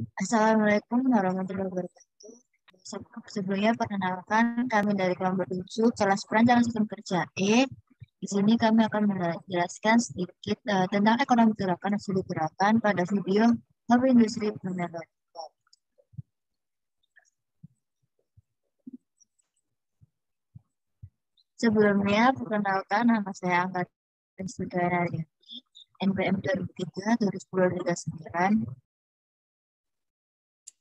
Assalamualaikum warahmatullahi wabarakatuh. Sebelumnya perkenalkan kami dari kelompok 7 kelas perancangan sistem kerja E. Di sini kami akan menjelaskan sedikit tentang ekonomi gerakan dan studi gerakan pada video Hub Industri 4.0. Sebelumnya perkenalkan nama saya Angga Sudara NPM 2003-2010-2009.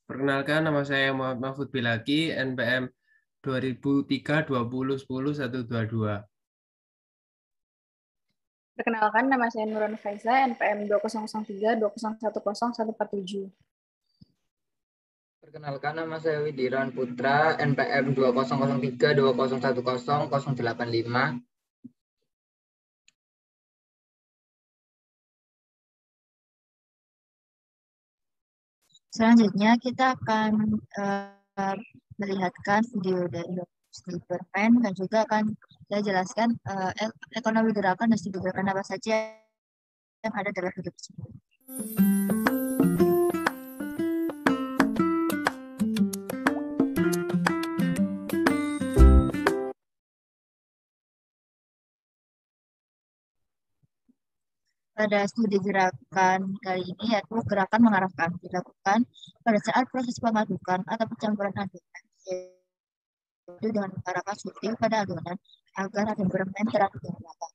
Perkenalkan, nama saya Muhammad Mahfud Bilaki, NPM 2003-2010-122. Perkenalkan, nama saya Nurun Faiza, NPM 2003-2010-147. Perkenalkan, nama saya Widiran Putra, NPM 2003-2010-085. Selanjutnya kita akan melihatkan video dari Dr. Pen dan juga akan saya jelaskan ekonomi gerakan dan studi gerakan apa saja yang ada dalam video tersebut. Pada studi gerakan kali ini, yaitu gerakan mengarahkan dilakukan pada saat proses pengadukan atau pencampuran adonan, yaitu dengan mengarahkan sutil pada adonan agar adonan bermain terang dan rata.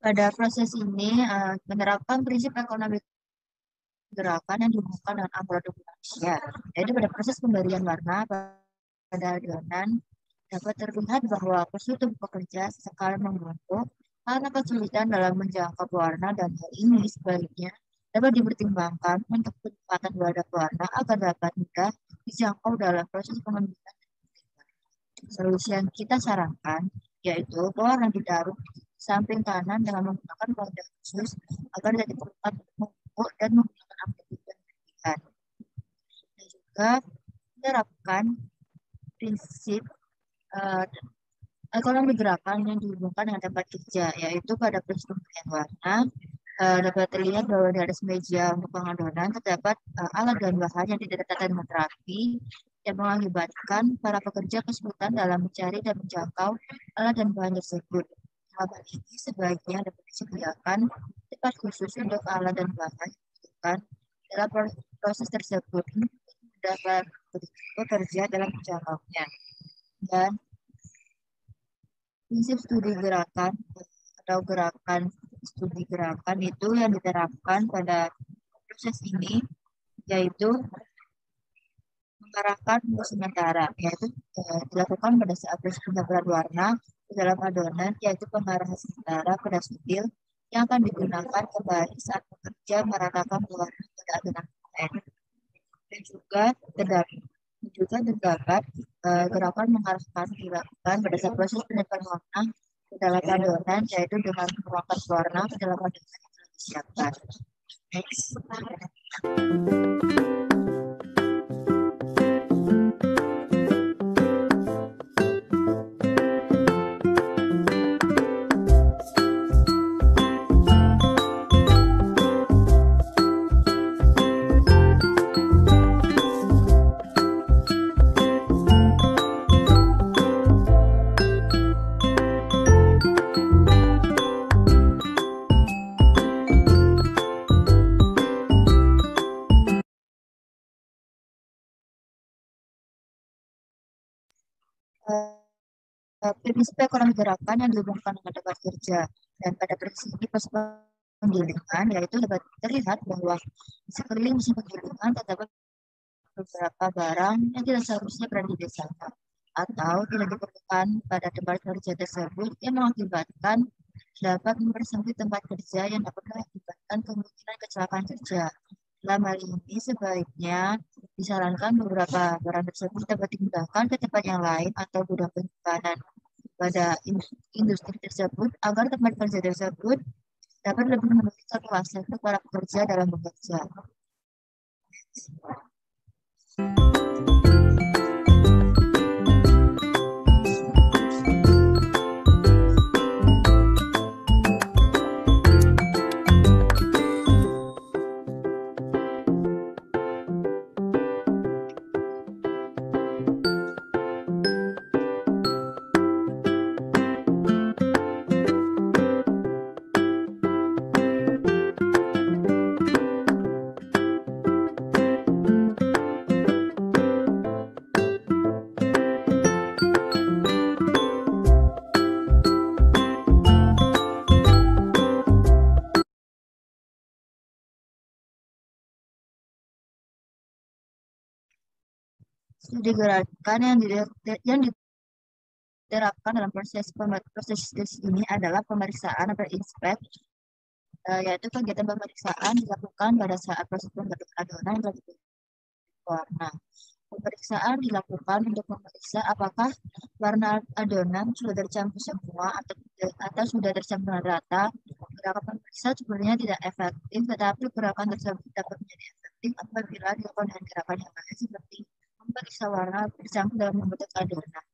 Pada proses ini menerapkan prinsip ekonomi gerakan yang dihubungkan dengan amplodo manusia, yaitu pada proses pemberian warna pada adonan dapat terlihat bahwa proses tubuh pekerja sesekali membungkuk karena kesulitan dalam menjangkau warna, dan hal ini sebaliknya dapat dipertimbangkan untuk penempatan wadah warna agar dapat mudah dijangkau dalam proses pengambilan. Solusi yang kita sarankan yaitu warna ditaruh di samping kanan dengan menggunakan wadah khusus agar tidak diperlukan membungkuk dan menggunakan amplitude yang berlebihan. Dan juga menerapkan prinsip ekonomi gerakan yang dihubungkan dengan tempat kerja, yaitu pada proses pemberian warna dapat terlihat bahwa di atas meja untuk pengadonan terdapat alat dan bahan yang tidak diletakkan dengan rapi, yang mengakibatkan para pekerja kesulitan dalam mencari dan menjangkau alat dan bahan tersebut. Hal ini sebaiknya dapat disediakan tempat khusus untuk alat dan bahan yang dalam proses tersebut dapat bekerja dalam menjangkaunya. Dan prinsip studi gerakan atau gerakan studi gerakan itu yang diterapkan pada proses ini yaitu mengarahkan sementara, yaitu dilakukan pada saat proses pencampuran warna di dalam adonan, yaitu pengarahan sementara pada sutil yang akan digunakan kembali saat pekerja meratakan warna pada adonan lain. Dan juga terdapat gerakan mengarahkan dilakukan pada saat proses penyampuran warna ke dalam adonan, yaitu dengan menuangkan warna ke dalam adonan yang telah disiapkan. Next. Prinsip ekonomi gerakan yang dihubungkan dengan tempat kerja, dan pada prinsip ini proses penggilingan yaitu dapat terlihat bahwa di sekeliling mesin penggilingan terdapat beberapa barang yang tidak seharusnya berada di desa atau tidak diperlukan pada tempat kerja tersebut, yang mengakibatkan dapat mempersempit tempat kerja yang dapat mengakibatkan kemungkinan kecelakaan kerja. Dalam hal ini sebaiknya Disarankan beberapa barang tersebut dapat dipindahkan ke tempat yang lain atau gudang penyimpanan pada industri tersebut agar tempat kerja tersebut dapat lebih memberikan kuasa untuk para pekerja dalam bekerja. Studi gerakan yang diterapkan dalam proses ini adalah pemeriksaan atau inspek, yaitu kegiatan pemeriksaan dilakukan pada saat proses pembentukan adonan yang warna. Pemeriksaan dilakukan untuk memeriksa apakah warna adonan sudah tercampur semua atau sudah tercampur rata. Gerakan pemeriksa sebenarnya tidak efektif, tetapi gerakan tersebut dapat menjadi efektif apabila dilakukan dengan gerakan yang lain seperti memeriksa warna bercampur dalam membentuk adonan.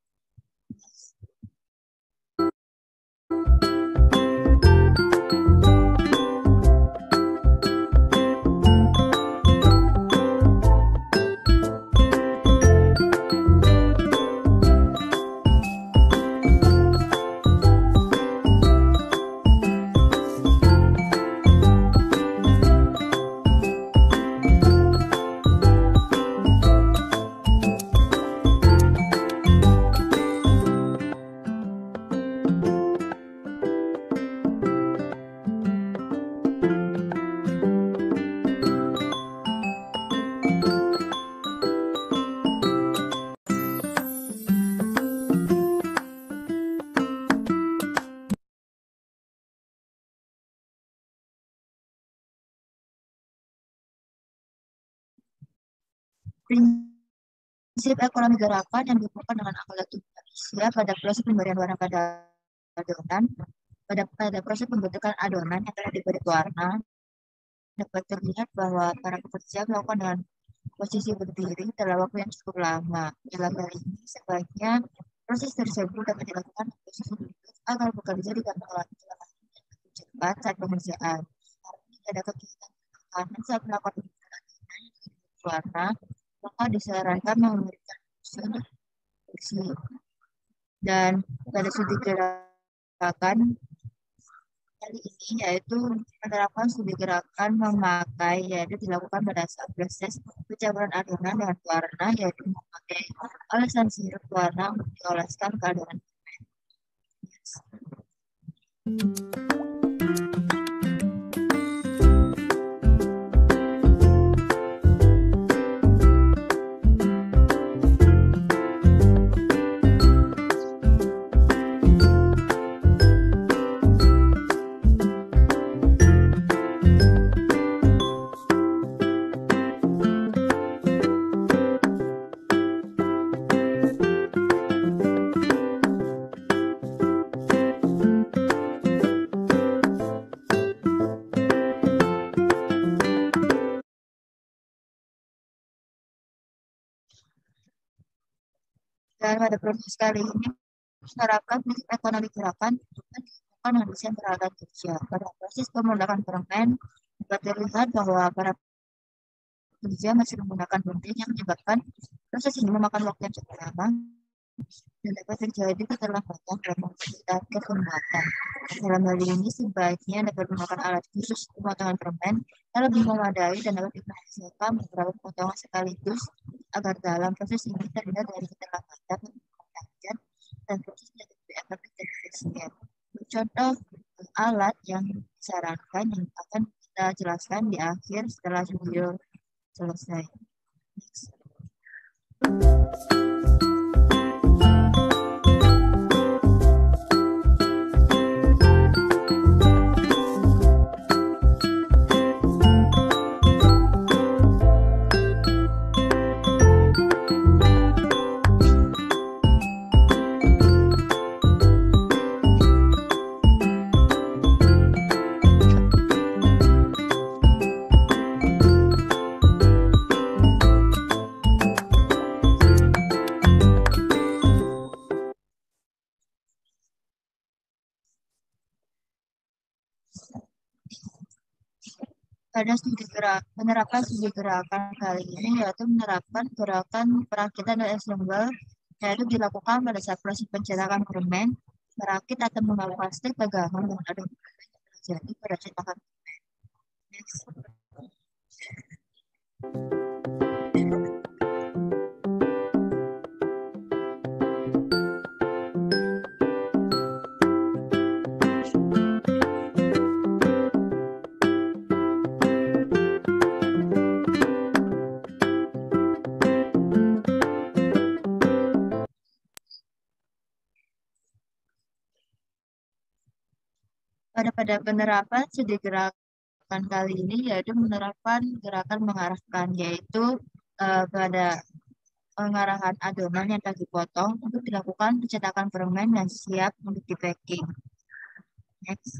Prinsip ekonomi gerakan yang dibutuhkan dengan akal manusia pada proses pemberian warna pada adonan, pada proses pembentukan adonan yang telah diberi warna, dapat terlihat bahwa para pekerja melakukan dengan posisi berdiri dalam waktu yang cukup lama. Dalam hal ini, sebaiknya proses tersebut dapat dilakukan dengan posisi duduk agar bekerja tidak mengalami kelelahan yang lebih cepat saat pengerjaan. Karena tidak ada kegiatan kanan saat melakukan pembentukan adonan yang diberi warna, maka disarankan memberikan untuk fungsi. Dan pada studi gerakan kali ini yaitu menerapkan studi gerakan memakai, yaitu dilakukan pada saat proses pencampuran adonan dengan warna, yaitu memakai olesan sirup warna untuk dioleskan ke adonan. Dan pada proses kali ini menerapkan prinsip ekonomi gerakan dan dilakukan dengan desain peralatan kerja. Pada proses pemeledakan permen dapat terlihat bahwa para pekerja masih menggunakan gunting yang menyebabkan proses ini memakan waktu yang cukup lama dan dapat terjadi keterlambatan dalam mencapai pembuatan. Dalam hal ini sebaiknya dapat menggunakan alat khusus pemotongan permen yang lebih memadai dan dapat dihasilkan beberapa potongan sekaligus agar dalam proses ini terhindar dari keterlambatan dan prosesnya lebih efektif dan efisien. Contoh alat yang disarankan yang akan kita jelaskan di akhir setelah video selesai. Pada penerapan studi gerakan kali ini yaitu menerapkan gerakan perakitan dan assembly, yaitu dilakukan pada saat proses pencetakan permen, merakit atau membawa plastik pegangan dengan adonan yang terjadi pada cetakan permen. Next. Pada penerapan studi gerakan kali ini yaitu menerapkan gerakan mengarahkan, yaitu pada pengarahan adonan yang telah dipotong untuk dilakukan pencetakan permen dan siap untuk di packing. Next.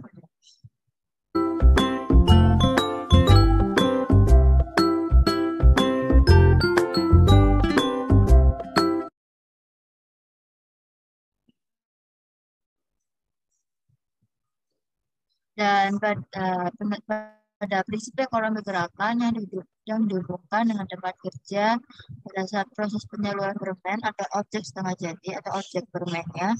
Dan pada prinsip ekonomi gerakan yang dihubungkan dengan tempat kerja pada saat proses penyaluran permen atau objek setengah jadi atau objek permennya.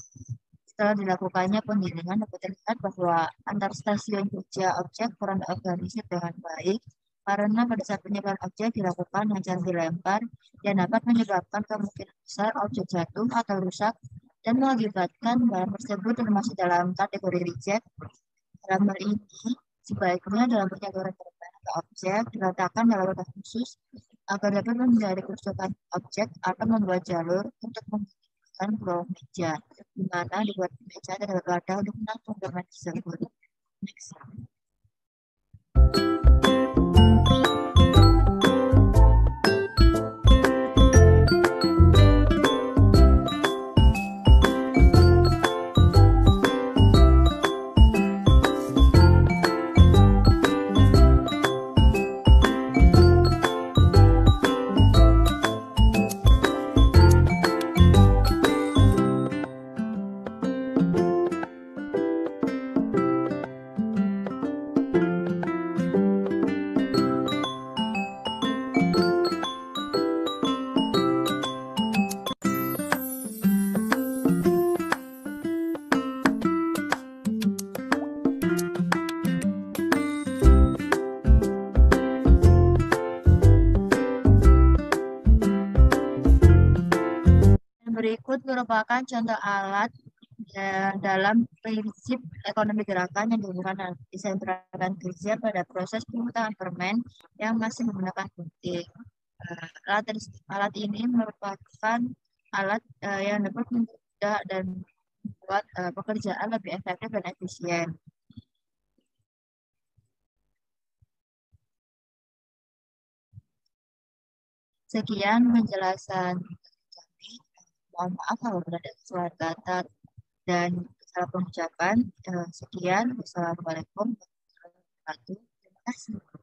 Setelah dilakukannya penggilingan dapat terlihat bahwa antar stasiun kerja objek kurang terorganisir dengan baik karena pada saat penyebaran objek dilakukan dengan cara dilempar dan dapat menyebabkan kemungkinan besar objek jatuh atau rusak dan mengakibatkan barang tersebut termasuk dalam kategori reject. Dalam hal ini, sebaiknya dalam penyaluran permen atau objek diletakkan dalam wadah khusus agar dapat menghindari kerusakan objek atau membuat jalur untuk menggunakan bawah meja, di mana dibuat meja dan wadah untuk menampung permen tersebut. Next. Berikut merupakan contoh alat dalam prinsip ekonomi gerakan yang dihubungkan dengan desain peralatan kerja pada proses pemutaran permen yang masih menggunakan gunting. Alat ini merupakan alat yang dapat mempermudah dan membuat pekerjaan lebih efektif dan efisien. Sekian penjelasan kami. Mohon maaf kalau berada kesalahan kata dan salah pengucapan. Sekian. Wassalamualaikum warahmatullahi wabarakatuh. Terima kasih.